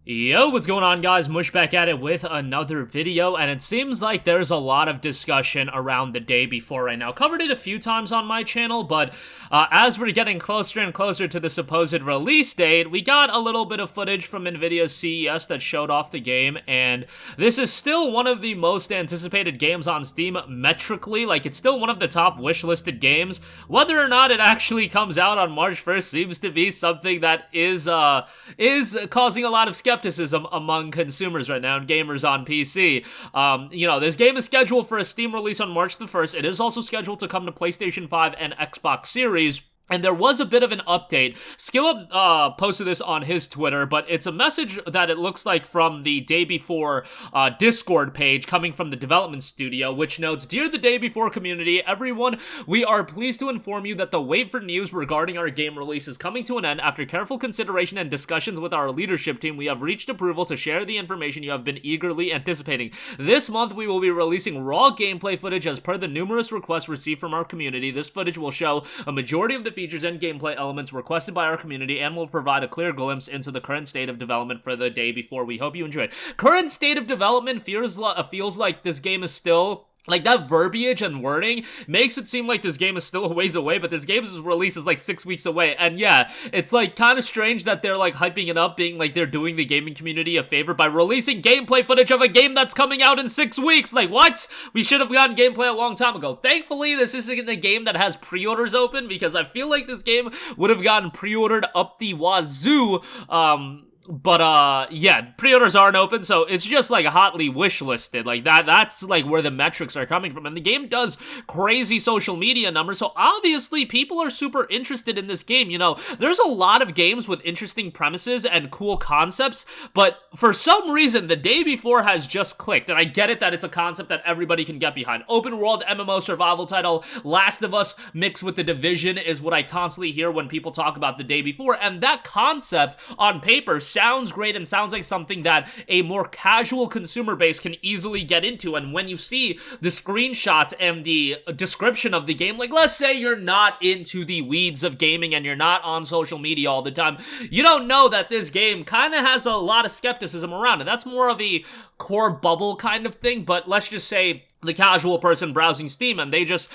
Yo, what's going on, guys? Mush back at it with another video, and it seems like there's a lot of discussion around the day before right now. Covered it a few times on my channel, but as we're getting closer and closer to the supposed release date, we got a little bit of footage from NVIDIA's CES that showed off the game, and this is still one of the most anticipated games on Steam metrically. Like, it's still one of the top wish-listed games. Whether or not it actually comes out on March 1st seems to be something that is causing a lot of skepticism among consumers right now and gamers on PC. This game is scheduled for a Steam release on March the 1st. It is also scheduled to come to PlayStation 5 and Xbox Series. And there was a bit of an update. Skillup posted this on his Twitter, but it's a message that it looks like from the day before Discord page coming from the development studio, which notes, "Dear the day before community, everyone, we are pleased to inform you that the wait for news regarding our game release is coming to an end. After careful consideration and discussions with our leadership team, we have reached approval to share the information you have been eagerly anticipating. This month, we will be releasing raw gameplay footage as per the numerous requests received from our community. This footage will show a majority of the features and gameplay elements requested by our community and will provide a clear glimpse into the current state of development for the day before. We hope you enjoy it." Current state of development feels like this game is still... Like, that verbiage and wording makes it seem like this game is still a ways away, but this game's release is like 6 weeks away. And yeah, it's like kind of strange that they're like hyping it up, being like they're doing the gaming community a favor by releasing gameplay footage of a game that's coming out in 6 weeks. Like, what? We should have gotten gameplay a long time ago. Thankfully, this isn't a game that has pre-orders open, because I feel like this game would have gotten pre-ordered up the wazoo, yeah, pre-orders aren't open, so it's just like hotly wish-listed. Like that's like where the metrics are coming from. And the game does crazy social media numbers, so obviously people are super interested in this game. You know, there's a lot of games with interesting premises and cool concepts, but for some reason, the day before has just clicked. And I get it that it's a concept that everybody can get behind. Open world MMO survival title, Last of Us mixed with The Division is what I constantly hear when people talk about the day before. And that concept on paper sounds great and sounds like something that a more casual consumer base can easily get into. And when you see the screenshots and the description of the game, like, let's say you're not into the weeds of gaming and you're not on social media all the time, you don't know that this game kind of has a lot of skepticism around it. That's more of a core bubble kind of thing. But let's just say the casual person browsing Steam and they just,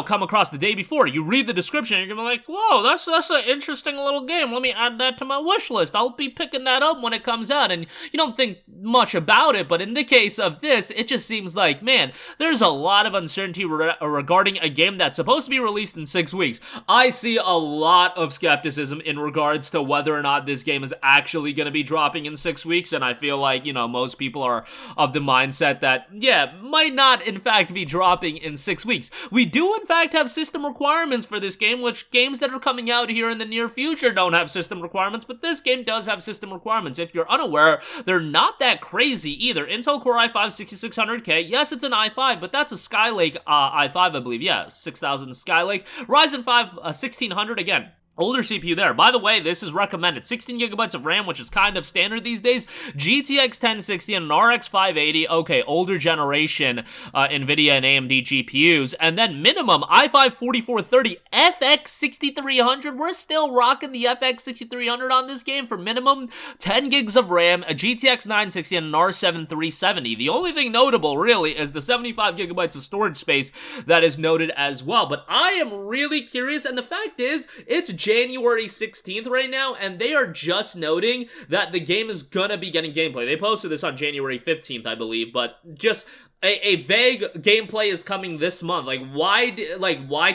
come across the day before. You read the description and you're gonna be like, whoa, that's an interesting little game. Let me add that to my wish list. I'll be picking that up when it comes out. And you don't think much about it, but in the case of this, it just seems like, man, there's a lot of uncertainty regarding a game that's supposed to be released in 6 weeks. I see a lot of skepticism in regards to whether or not this game is actually gonna be dropping in 6 weeks, and I feel like, most people are of the mindset that, yeah, might not in fact be dropping in 6 weeks. We do in fact have system requirements for this game, which games that are coming out here in the near future don't have system requirements, but this game does have system requirements. If you're unaware, they're not that crazy either. Intel Core i5 6600K, yes, it's an i5, but that's a Skylake i5, I believe. Yeah, 6000 Skylake. Ryzen 5 1600, again, older CPU there. By the way, this is recommended. 16 gigabytes of RAM, which is kind of standard these days. GTX 1060 and an RX 580. Okay, older generation NVIDIA and AMD GPUs. And then minimum i5 4430 FX 6300. We're still rocking the FX 6300 on this game for minimum 10 gigs of RAM, a GTX 960, and an R7 370. The only thing notable, really, is the 75 gigabytes of storage space that is noted as well. But I am really curious, and the fact is, it's January 16th right now, and they are just noting that the game is gonna be getting gameplay. They posted this on January 15th, I believe, but just a vague gameplay is coming this month. Like, why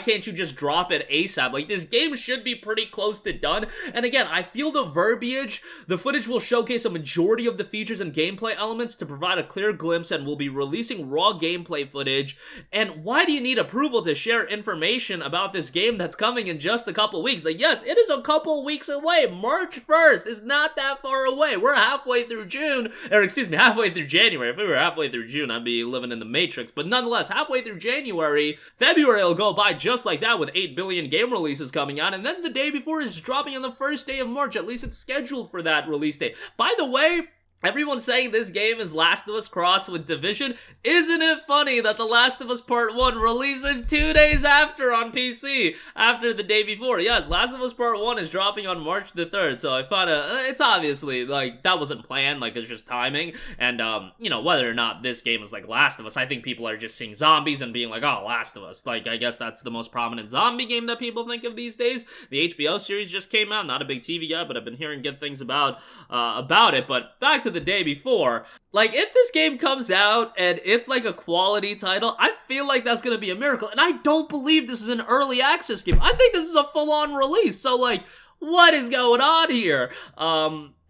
can't you just drop it ASAP? Like, this game should be pretty close to done. And again, I feel the verbiage, the footage will showcase a majority of the features and gameplay elements to provide a clear glimpse, and will be releasing raw gameplay footage. And why do you need approval to share information about this game that's coming in just a couple weeks? Like, yes, it is a couple weeks away. March 1st is not that far away. We're halfway through June, or excuse me, halfway through January. If we were halfway through June, I'd be living in the Matrix. But nonetheless, halfway through January, February will go by just like that with 8 billion game releases coming out, and then the day before is dropping on the first day of March. At least it's scheduled for that release date. By the way, Everyone's saying this game is Last of Us crossed with Division. Isn't it funny that The Last of Us Part 1 releases 2 days after on PC, after the day before? Yes, Last of Us Part 1 is dropping on March the 3rd, so I found it's obviously, like, that wasn't planned, like, it's just timing, and, you know, whether or not this game is like Last of Us, I think people are just seeing zombies and being like, oh, Last of Us. Like, I guess that's the most prominent zombie game that people think of these days. The HBO series just came out, not a big TV guy, but I've been hearing good things about it, but back to the day before, like, if this game comes out and it's like a quality title, I feel like that's gonna be a miracle, and I don't believe this is an early access game. I think this is a full-on release, so, like, what is going on here?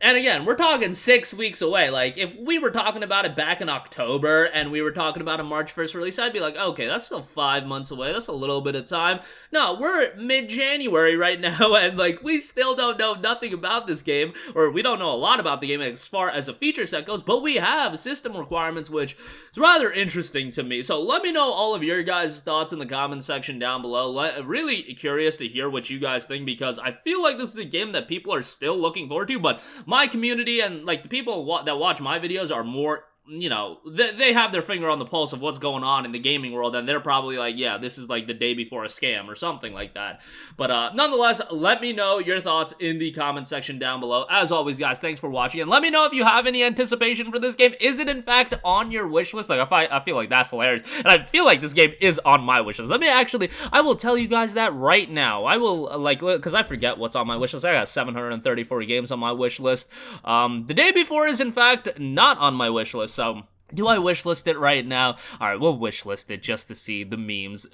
And again, we're talking 6 weeks away. Like, if we were talking about it back in October and we were talking about a March 1st release, I'd be like, okay, that's still 5 months away. That's a little bit of time. No, we're mid-January right now, and, like, we still don't know nothing about this game, or we don't know a lot about the game as far as a feature set goes, but we have system requirements, which is rather interesting to me. So let me know all of your guys' thoughts in the comment section down below. Really curious to hear what you guys think, because I feel like this is a game that people are still looking forward to, but my community and, like, the people that watch my videos are more, you know, they have their finger on the pulse of what's going on in the gaming world, and they're probably like, yeah, this is like the day before a scam or something like that. But nonetheless, let me know your thoughts in the comment section down below. As always, guys, thanks for watching, and let me know if you have any anticipation for this game. Is it in fact on your wish list? Like, I feel like that's hilarious, and I feel like this game is on my wish list. I will tell you guys that right now. I will, like, because I forget what's on my wish list. I got 734 games on my wish list. The day before is in fact not on my wish list. So, do I wishlist it right now? Alright, we'll wishlist it just to see the memes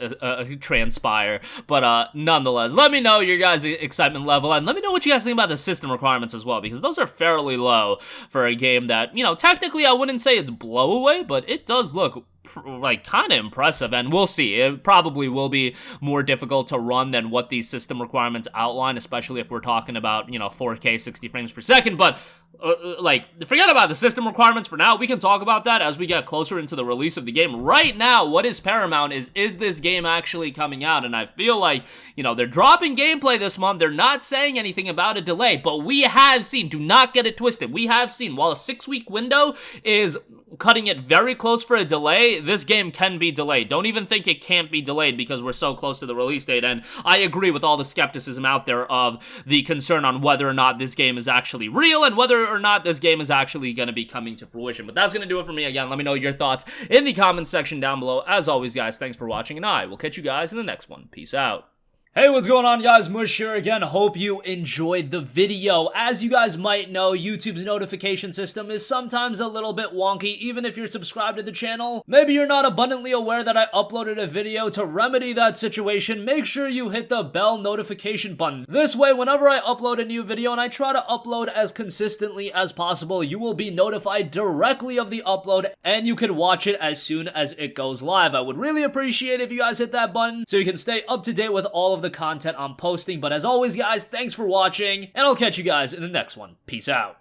transpire. But nonetheless, let me know your guys' excitement level, and let me know what you guys think about the system requirements as well, because those are fairly low for a game that, you know, technically I wouldn't say it's blow away, but it does look like kind of impressive, and we'll see. It probably will be more difficult to run than what these system requirements outline, especially if we're talking about, you know, 4K 60 frames per second, but like, forget about the system requirements for now. We can talk about that as we get closer into the release of the game. Right now, what is paramount is this game actually coming out? And I feel like, you know, they're dropping gameplay this month. They're not saying anything about a delay, but we have seen, do not get it twisted, we have seen, while a 6-week window is cutting it very close for a delay, this game can be delayed. Don't even think it can't be delayed because we're so close to the release date, and I agree with all the skepticism out there of the concern on whether or not this game is actually real and whether or not this game is actually going to be coming to fruition. But that's going to do it for me. Again, let me know your thoughts in the comment section down below. As always, guys, thanks for watching, and I will catch you guys in the next one. Peace out. Hey, what's going on, guys? Mush here again. Hope you enjoyed the video. As you guys might know, YouTube's notification system is sometimes a little bit wonky, even if you're subscribed to the channel. Maybe you're not abundantly aware that I uploaded a video. To remedy that situation, make sure you hit the bell notification button. This way, whenever I upload a new video, and I try to upload as consistently as possible, you will be notified directly of the upload, and you can watch it as soon as it goes live. I would really appreciate if you guys hit that button so you can stay up to date with all of the content I'm posting. But as always, guys, thanks for watching, and I'll catch you guys in the next one. Peace out.